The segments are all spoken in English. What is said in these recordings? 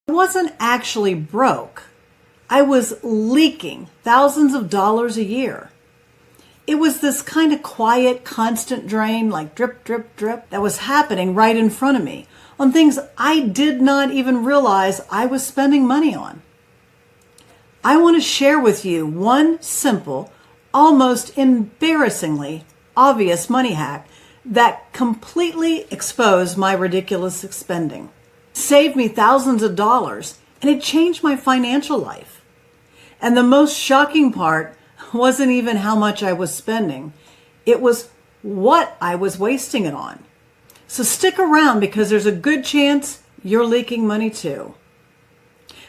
I wasn't actually broke. I was leaking thousands of dollars a year. It was this kind of quiet, constant drain, like drip, drip, drip, that was happening right in front of me on things I did not even realize I was spending money on. I want to share with you one simple, almost embarrassingly obvious money hack that completely exposed my ridiculous spending, saved me thousands of dollars, and it changed my financial life. And the most shocking part wasn't even how much I was spending. It was what I was wasting it on. So stick around because there's a good chance you're leaking money too.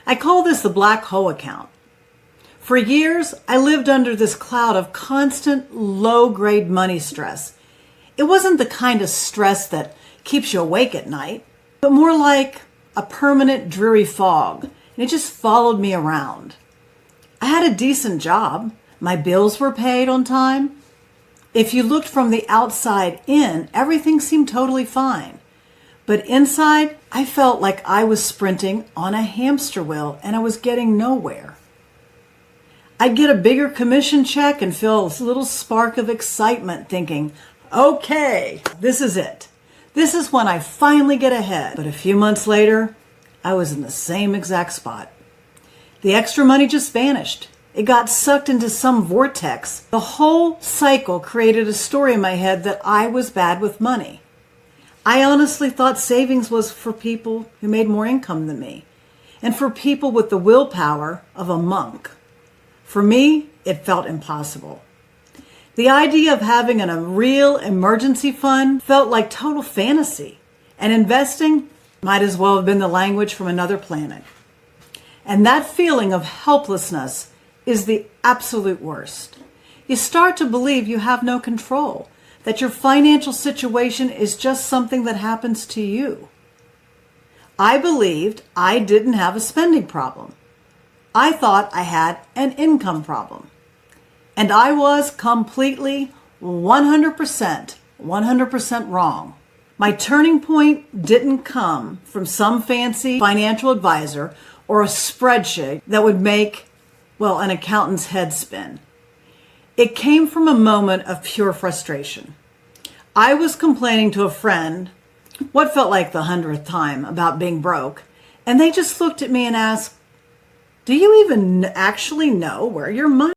I call this the black hole account. For years, I lived under this cloud of constant low-grade money stress. It wasn't the kind of stress that keeps you awake at night, but more like a permanent dreary fog, and it just followed me around. I had a decent job. My bills were paid on time. If you looked from the outside in, everything seemed totally fine. But inside, I felt like I was sprinting on a hamster wheel and I was getting nowhere. I'd get a bigger commission check and feel a little spark of excitement thinking, okay, this is it. This is when I finally get ahead. But a few months later, I was in the same exact spot. The extra money just vanished. It got sucked into some vortex. The whole cycle created a story in my head that I was bad with money. I honestly thought savings was for people who made more income than me and for people with the willpower of a monk. For me, it felt impossible. The idea of having a real emergency fund felt like total fantasy, and investing might as well have been the language from another planet. And that feeling of helplessness is the absolute worst. You start to believe you have no control, that your financial situation is just something that happens to you. I believed I didn't have a spending problem. I thought I had an income problem. And I was completely 100% wrong. My turning point didn't come from some fancy financial advisor or a spreadsheet that would make, well, an accountant's head spin. It came from a moment of pure frustration. I was complaining to a friend, what felt like the 100th time, about being broke, and they just looked at me and asked, "Do you even actually know where your money